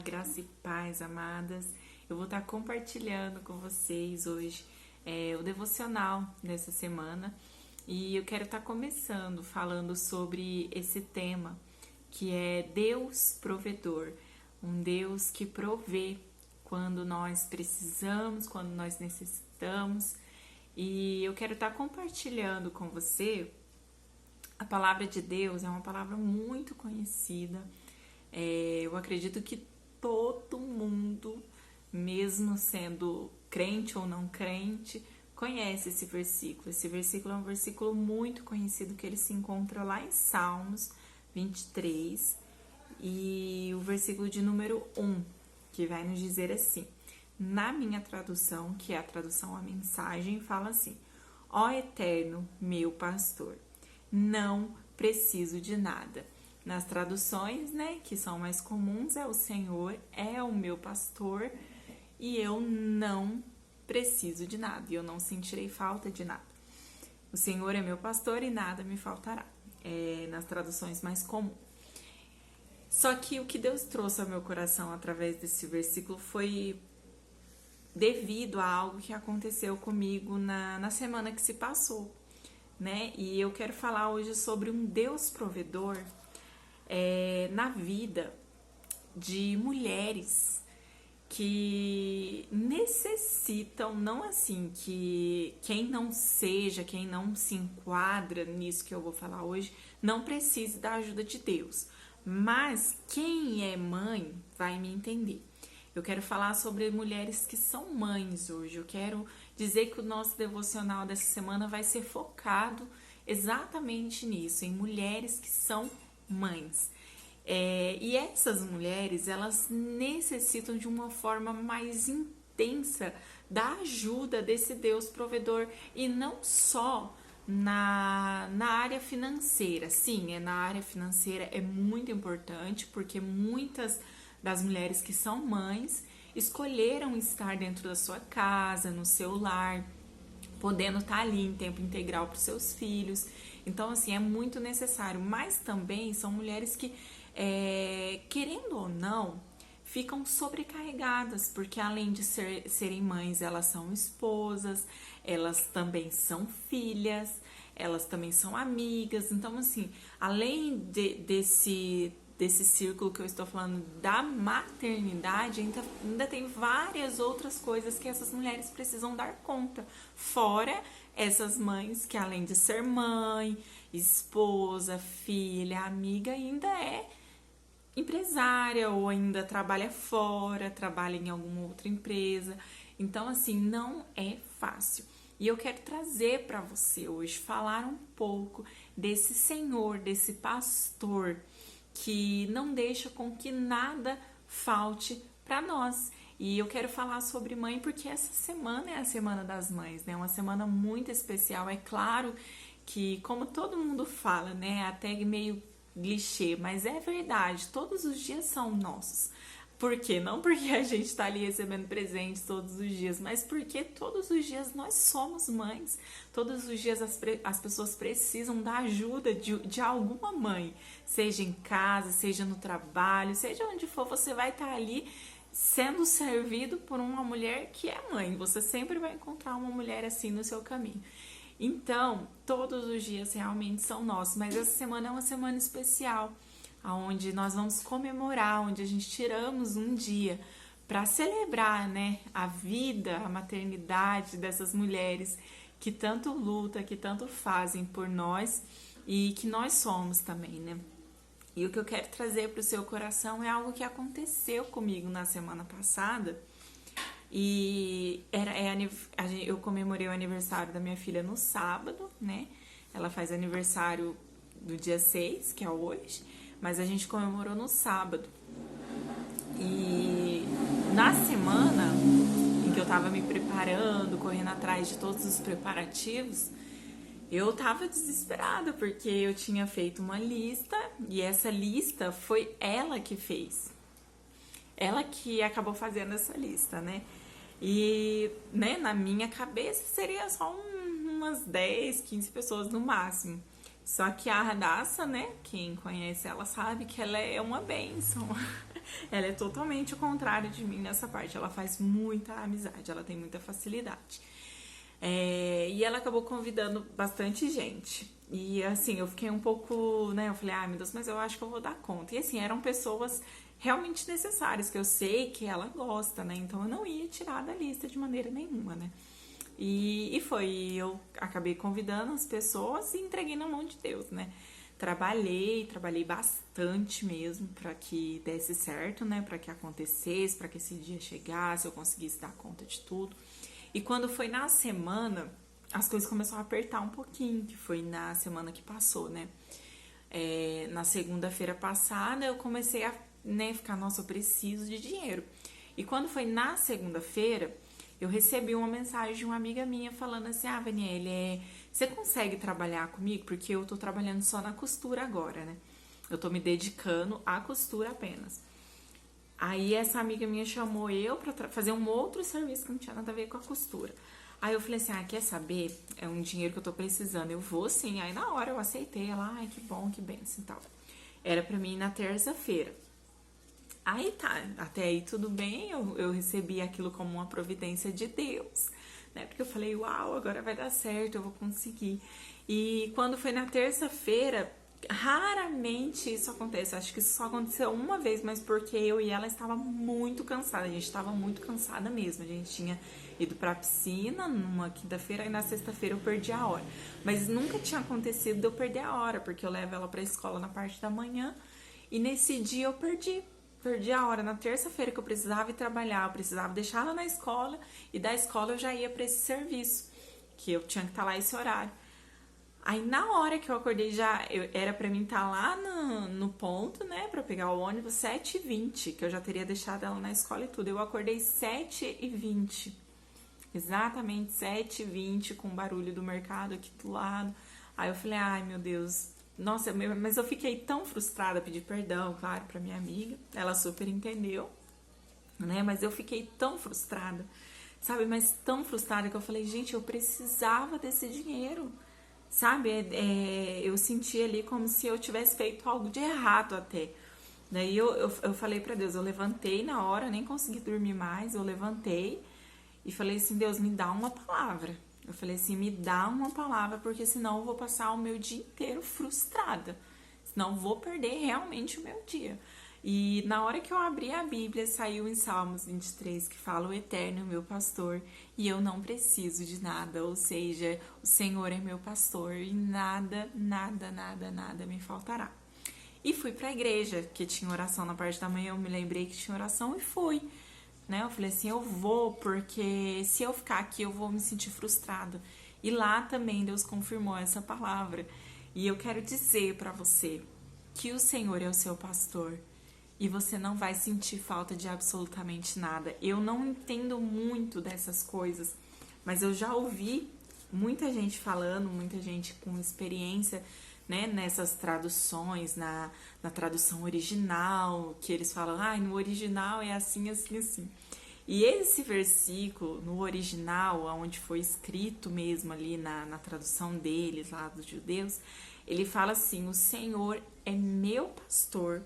graça e paz, amadas. Eu vou estar compartilhando com vocês hoje o devocional dessa semana e eu quero estar começando falando sobre esse tema que é Deus provedor, um Deus que provê quando nós precisamos, quando nós necessitamos. E eu quero estar compartilhando com você. A palavra de Deus é uma palavra muito conhecida. Eu acredito que todo mundo, mesmo sendo crente ou não crente, conhece esse versículo. Esse versículo é um versículo muito conhecido que ele se encontra lá em Salmos 23 e o versículo de número 1, que vai nos dizer assim. Na minha tradução, que é a tradução A Mensagem, fala assim: Ó Eterno, meu pastor, não preciso de nada. Nas traduções, que são mais comuns, é o Senhor é o meu pastor e eu não preciso de nada, e eu não sentirei falta de nada. O Senhor é meu pastor e nada me faltará. Nas traduções mais comuns. Só que o que Deus trouxe ao meu coração através desse versículo foi devido a algo que aconteceu comigo na semana que se passou, E eu quero falar hoje sobre um Deus provedor na vida de mulheres que necessitam, não assim, que quem não se enquadra nisso que eu vou falar hoje, não precise da ajuda de Deus. Mas quem é mãe vai me entender. Eu quero falar sobre mulheres que são mães hoje. Eu quero dizer que o nosso devocional dessa semana vai ser focado exatamente nisso, em mulheres que são mães. E essas mulheres, elas necessitam de uma forma mais intensa da ajuda desse Deus provedor e não só na área financeira. Sim, na área financeira é muito importante porque muitas das mulheres que são mães escolheram estar dentro da sua casa, no seu lar, podendo estar ali em tempo integral para os seus filhos. Então, assim, é muito necessário. Mas também são mulheres que, querendo ou não, ficam sobrecarregadas, porque além de serem mães, elas são esposas, elas também são filhas, elas também são amigas. Então, assim, além desse círculo que eu estou falando da maternidade, ainda tem várias outras coisas que essas mulheres precisam dar conta. Fora essas mães que, além de ser mãe, esposa, filha, amiga, ainda é empresária ou ainda trabalha fora, trabalha em alguma outra empresa. Então, assim, não é fácil. E eu quero trazer para você hoje, falar um pouco desse Senhor, desse pastor, que não deixa com que nada falte para nós. E eu quero falar sobre mãe porque essa semana é a Semana das Mães, Uma semana muito especial. É claro que, como todo mundo fala, Até meio clichê, mas é verdade, todos os dias são nossos. Por quê? Não porque a gente está ali recebendo presentes todos os dias, mas porque todos os dias nós somos mães. Todos os dias as pessoas precisam da ajuda de alguma mãe. Seja em casa, seja no trabalho, seja onde for, você vai estar ali sendo servido por uma mulher que é mãe. Você sempre vai encontrar uma mulher assim no seu caminho. Então, todos os dias realmente são nossos, mas essa semana é uma semana especial, onde nós vamos comemorar, onde a gente tiramos um dia para celebrar, a vida, a maternidade dessas mulheres que tanto lutam, que tanto fazem por nós e que nós somos também, E o que eu quero trazer para o seu coração é algo que aconteceu comigo na semana passada. E eu comemorei o aniversário da minha filha no sábado, Ela faz aniversário do dia 6, que é hoje, mas a gente comemorou no sábado. E na semana em que eu tava me preparando, correndo atrás de todos os preparativos, eu tava desesperada, porque eu tinha feito uma lista e essa lista foi ela que fez. Ela que acabou fazendo essa lista, E, na minha cabeça seria só umas 10, 15 pessoas no máximo. Só que a Radassa, né, quem conhece ela sabe que ela é uma bênção. Ela é totalmente o contrário de mim nessa parte. Ela faz muita amizade, ela tem muita facilidade. E ela acabou convidando bastante gente. E assim, eu fiquei um pouco, né? Eu falei, ai meu Deus, mas eu acho que eu vou dar conta. E assim, eram pessoas realmente necessárias, que eu sei que ela gosta, né? Então eu não ia tirar da lista de maneira nenhuma, né? E foi, eu acabei convidando as pessoas e entreguei na mão de Deus, né? Trabalhei bastante mesmo para que desse certo, né? Para que acontecesse, para que esse dia chegasse, eu conseguisse dar conta de tudo. E quando foi na semana, as coisas começaram a apertar um pouquinho, que foi na semana que passou, né? Na segunda-feira passada, eu comecei a, né, ficar, nossa, eu preciso de dinheiro. E quando foi na segunda-feira, eu recebi uma mensagem de uma amiga minha falando assim, ah, Vaniele, você consegue trabalhar comigo? Porque eu tô trabalhando só na costura agora, né? Eu tô me dedicando à costura apenas. Aí essa amiga minha chamou eu pra fazer um outro serviço que não tinha nada a ver com a costura. Aí eu falei assim, ah, quer saber? É um dinheiro que eu tô precisando, eu vou sim. Aí na hora eu aceitei, ela, ai, que bom, que benção e tal. Era pra mim ir na terça-feira. Aí tá, até aí tudo bem, eu recebi aquilo como uma providência de Deus, né? Porque eu falei, uau, agora vai dar certo, eu vou conseguir. E quando foi na terça-feira, raramente isso acontece, acho que isso só aconteceu uma vez, mas porque eu e ela estava muito cansada, a gente estava muito cansada mesmo, a gente tinha ido pra piscina numa quinta-feira e na sexta-feira eu perdi a hora. Mas nunca tinha acontecido de eu perder a hora, porque eu levo ela pra escola na parte da manhã e nesse dia eu perdi a hora na terça-feira que eu precisava ir trabalhar, eu precisava deixar ela na escola e da escola eu já ia para esse serviço, que eu tinha que estar lá esse horário. Aí na hora que eu acordei era para mim estar lá no ponto, né, para pegar o ônibus 7h20, que eu já teria deixado ela na escola e tudo. Eu acordei 7h20, exatamente 7h20, com o barulho do mercado aqui do lado. Aí eu falei, ai meu Deus, nossa, mas eu fiquei tão frustrada, pedi perdão, claro, pra minha amiga, ela super entendeu, né, mas eu fiquei tão frustrada, sabe, mas tão frustrada que eu falei, gente, eu precisava desse dinheiro, sabe, eu senti ali como se eu tivesse feito algo de errado até. Daí eu falei pra Deus, eu levantei na hora, nem consegui dormir mais, eu levantei e falei assim, Deus, me dá uma palavra. Eu falei assim, me dá uma palavra, porque senão eu vou passar o meu dia inteiro frustrada. Senão eu vou perder realmente o meu dia. E na hora que eu abri a Bíblia, saiu em Salmos 23, que fala, o Eterno é meu pastor e eu não preciso de nada. Ou seja, o Senhor é meu pastor e nada, nada, nada, nada me faltará. E fui pra igreja, que tinha oração na parte da manhã, eu me lembrei que tinha oração e fui. Né? Eu falei assim, eu vou, porque se eu ficar aqui eu vou me sentir frustrada. E lá também Deus confirmou essa palavra. E eu quero dizer pra você que o Senhor é o seu pastor e você não vai sentir falta de absolutamente nada. Eu não entendo muito dessas coisas, mas eu já ouvi muita gente falando, muita gente com experiência, né, nessas traduções, na tradução original, que eles falam, ah, no original é assim, assim, assim. E esse versículo, no original, onde foi escrito mesmo ali na tradução deles, lá dos judeus, ele fala assim, o Senhor é meu pastor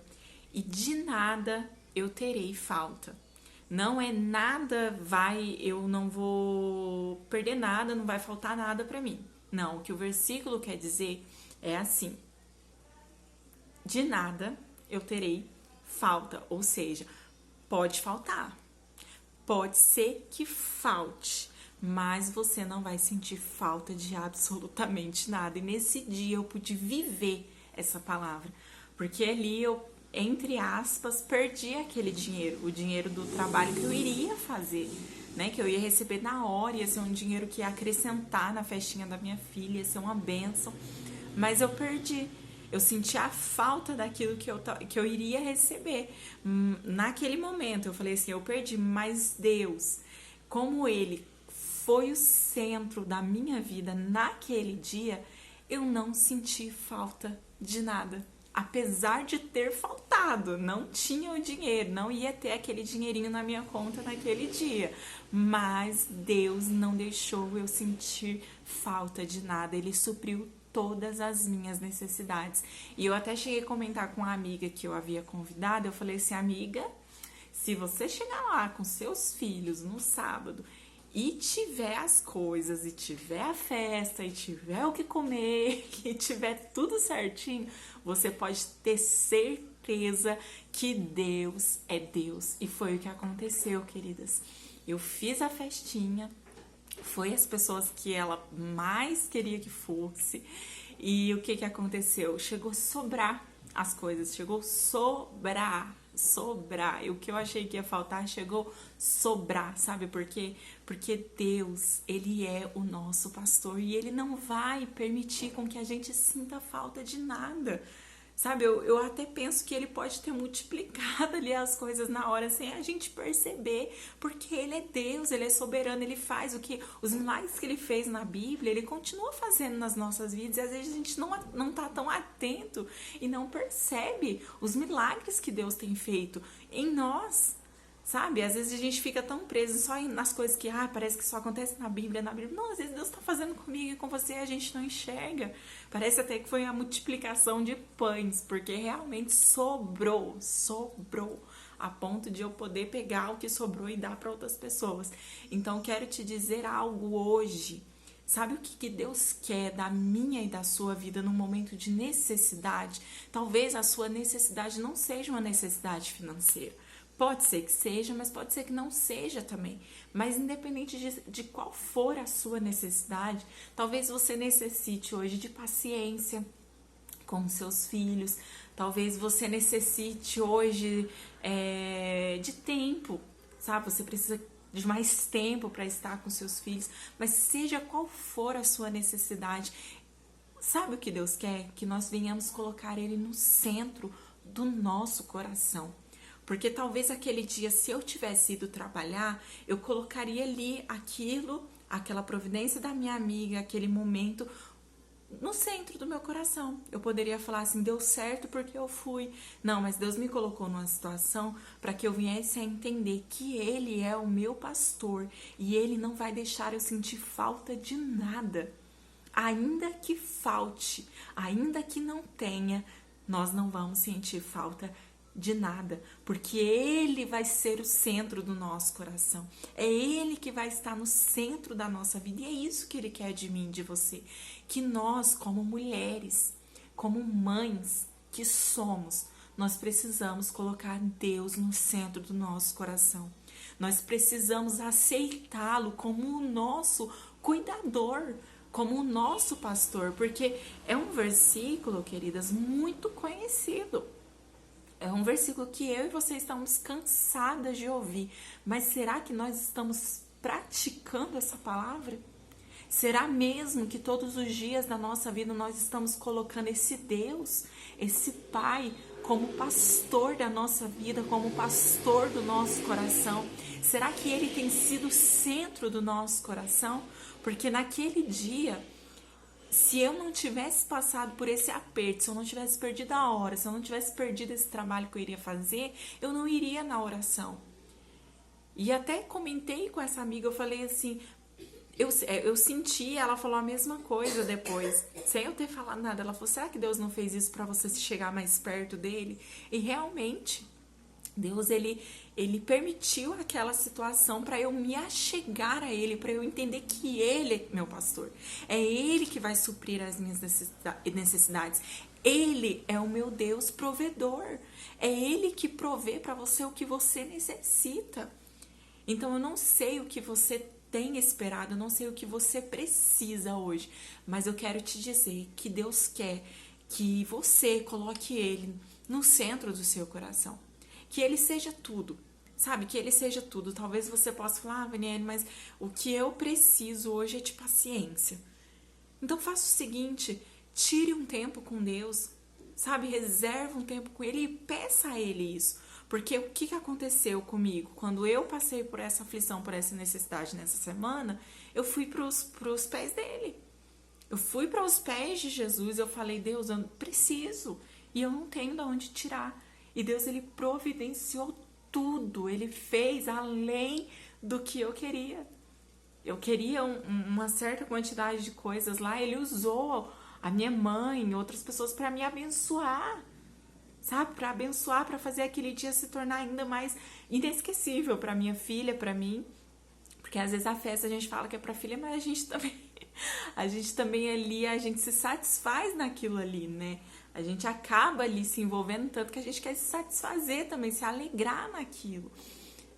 e de nada eu terei falta. Não é nada eu não vou perder nada, não vai faltar nada para mim. Não, o que o versículo quer dizer é assim, de nada eu terei falta, ou seja, pode faltar, pode ser que falte, mas você não vai sentir falta de absolutamente nada. E nesse dia eu pude viver essa palavra, porque ali eu, entre aspas, perdi aquele dinheiro, o dinheiro do trabalho que eu iria fazer, né, que eu ia receber na hora, ia ser um dinheiro que ia acrescentar na festinha da minha filha, ia ser uma bênção, mas eu perdi. Eu senti a falta daquilo que eu iria receber. Naquele momento, eu falei assim, eu perdi, mas Deus, como Ele foi o centro da minha vida naquele dia, eu não senti falta de nada. Apesar de ter faltado, não tinha o dinheiro, não ia ter aquele dinheirinho na minha conta naquele dia, mas Deus não deixou eu sentir falta de nada, Ele supriu todas as minhas necessidades. E eu até cheguei a comentar com uma amiga que eu havia convidado, eu falei assim, amiga, se você chegar lá com seus filhos no sábado e tiver as coisas, e tiver a festa, e tiver o que comer, e tiver tudo certinho, você pode ter certeza que Deus é Deus. E foi o que aconteceu, queridas. Eu fiz a festinha, foi as pessoas que ela mais queria que fosse. E o que que aconteceu? Chegou a sobrar as coisas, chegou a sobrar. E o que eu achei que ia faltar chegou a sobrar, sabe por quê? Porque Deus, Ele é o nosso pastor e Ele não vai permitir com que a gente sinta falta de nada. Sabe, eu até penso que ele pode ter multiplicado ali as coisas na hora sem a gente perceber, porque ele é Deus, ele é soberano, ele faz os milagres que ele fez na Bíblia, ele continua fazendo nas nossas vidas e às vezes a gente não tá tão atento e não percebe os milagres que Deus tem feito em nós. Sabe? Às vezes a gente fica tão preso só nas coisas que parece que só acontece na Bíblia. Não, às vezes Deus está fazendo comigo e com você e a gente não enxerga. Parece até que foi a multiplicação de pães, porque realmente sobrou, a ponto de eu poder pegar o que sobrou e dar para outras pessoas. Então, quero te dizer algo hoje. Sabe o que Deus quer da minha e da sua vida num momento de necessidade? Talvez a sua necessidade não seja uma necessidade financeira. Pode ser que seja, mas pode ser que não seja também. Mas independente de qual for a sua necessidade, talvez você necessite hoje de paciência com seus filhos. Talvez você necessite hoje de tempo, sabe? Você precisa de mais tempo para estar com seus filhos. Mas seja qual for a sua necessidade, sabe o que Deus quer? Que nós venhamos colocar Ele no centro do nosso coração. Porque talvez aquele dia, se eu tivesse ido trabalhar, eu colocaria ali aquela providência da minha amiga, aquele momento no centro do meu coração. Eu poderia falar assim, deu certo porque eu fui. Não, mas Deus me colocou numa situação para que eu viesse a entender que Ele é o meu pastor e Ele não vai deixar eu sentir falta de nada. Ainda que falte, ainda que não tenha, nós não vamos sentir falta de nada, porque Ele vai ser o centro do nosso coração. É Ele que vai estar no centro da nossa vida e é isso que Ele quer de mim, de você. Que nós, como mulheres, como mães que somos, nós precisamos colocar Deus no centro do nosso coração. Nós precisamos aceitá-lo como o nosso cuidador, como o nosso pastor, porque é um versículo, queridas, muito conhecido. É um versículo que eu e você estamos cansadas de ouvir. Mas será que nós estamos praticando essa palavra? Será mesmo que todos os dias da nossa vida nós estamos colocando esse Deus, esse Pai, como pastor da nossa vida, como pastor do nosso coração? Será que Ele tem sido o centro do nosso coração? Porque naquele dia, se eu não tivesse passado por esse aperto, se eu não tivesse perdido a hora, se eu não tivesse perdido esse trabalho que eu iria fazer, eu não iria na oração. E até comentei com essa amiga, eu falei assim, eu senti, ela falou a mesma coisa depois, sem eu ter falado nada. Ela falou, será que Deus não fez isso para você chegar mais perto dele? E realmente, Deus, ele permitiu aquela situação para eu me achegar a Ele, para eu entender que Ele é meu pastor. É Ele que vai suprir as minhas necessidades. Ele é o meu Deus provedor. É Ele que provê para você o que você necessita. Então, eu não sei o que você tem esperado, eu não sei o que você precisa hoje, mas eu quero te dizer que Deus quer que você coloque Ele no centro do seu coração. Que Ele seja tudo, sabe? Que Ele seja tudo. Talvez você possa falar, Vaniele, mas o que eu preciso hoje é de paciência. Então faça o seguinte, tire um tempo com Deus, sabe? Reserva um tempo com Ele e peça a Ele isso. Porque o que aconteceu comigo? Quando eu passei por essa aflição, por essa necessidade nessa semana, eu fui para os pés dele. Eu fui para os pés de Jesus, eu falei, Deus, eu preciso e eu não tenho de onde tirar. E Deus, Ele providenciou tudo, Ele fez além do que eu queria. Eu queria uma certa quantidade de coisas lá, Ele usou a minha mãe, outras pessoas para me abençoar, sabe? Para abençoar, para fazer aquele dia se tornar ainda mais inesquecível para minha filha, para mim. Porque às vezes a festa a gente fala que é para filha, mas a gente também ali, a gente se satisfaz naquilo ali, né? A gente acaba ali se envolvendo tanto que a gente quer se satisfazer também, se alegrar naquilo.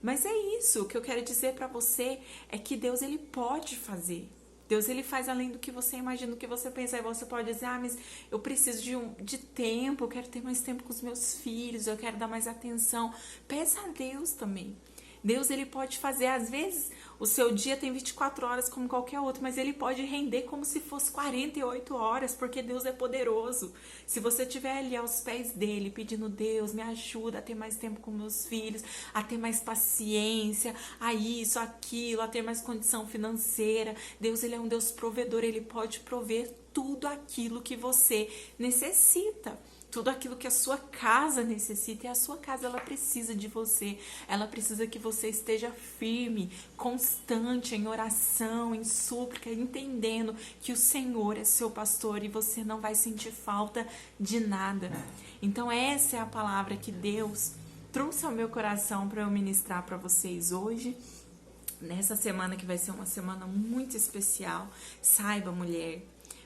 Mas é isso, o que eu quero dizer para você é que Deus, ele pode fazer. Deus, ele faz além do que você imagina, do que você pensa. Aí você pode dizer, mas eu preciso de tempo, eu quero ter mais tempo com os meus filhos, eu quero dar mais atenção. Peça a Deus também. Deus, ele pode fazer, às vezes, o seu dia tem 24 horas como qualquer outro, mas ele pode render como se fosse 48 horas, porque Deus é poderoso. Se você estiver ali aos pés dele, pedindo, Deus, me ajuda a ter mais tempo com meus filhos, a ter mais paciência, a isso, aquilo, a ter mais condição financeira. Deus, ele é um Deus provedor, ele pode prover tudo aquilo que você necessita. Tudo aquilo que a sua casa necessita, e a sua casa, ela precisa de você, ela precisa que você esteja firme, constante em oração, em súplica, entendendo que o Senhor é seu pastor e você não vai sentir falta de nada. Então essa é a palavra que Deus trouxe ao meu coração para eu ministrar para vocês hoje, nessa semana que vai ser uma semana muito especial. Saiba, mulher,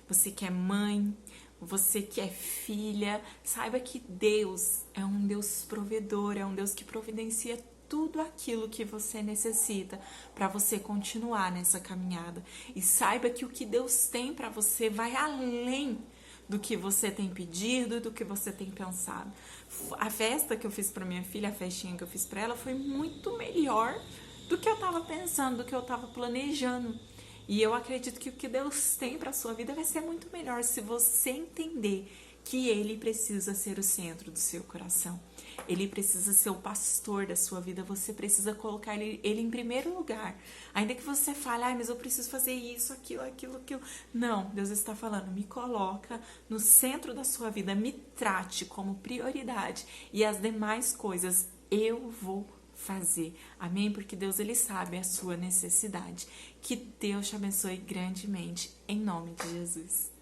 você que é mãe, você que é filha, saiba que Deus é um Deus provedor, é um Deus que providencia tudo aquilo que você necessita para você continuar nessa caminhada. E saiba que o que Deus tem para você vai além do que você tem pedido, do que você tem pensado. A festa que eu fiz para minha filha, a festinha que eu fiz para ela, foi muito melhor do que eu estava pensando, do que eu estava planejando. E eu acredito que o que Deus tem para a sua vida vai ser muito melhor se você entender que Ele precisa ser o centro do seu coração. Ele precisa ser o pastor da sua vida. Você precisa colocar ele em primeiro lugar. Ainda que você fale, mas eu preciso fazer isso, aquilo. Não, Deus está falando, me coloca no centro da sua vida. Me trate como prioridade. E as demais coisas eu vou fazer. Amém? Porque Deus, ele sabe a sua necessidade. Que Deus te abençoe grandemente, em nome de Jesus.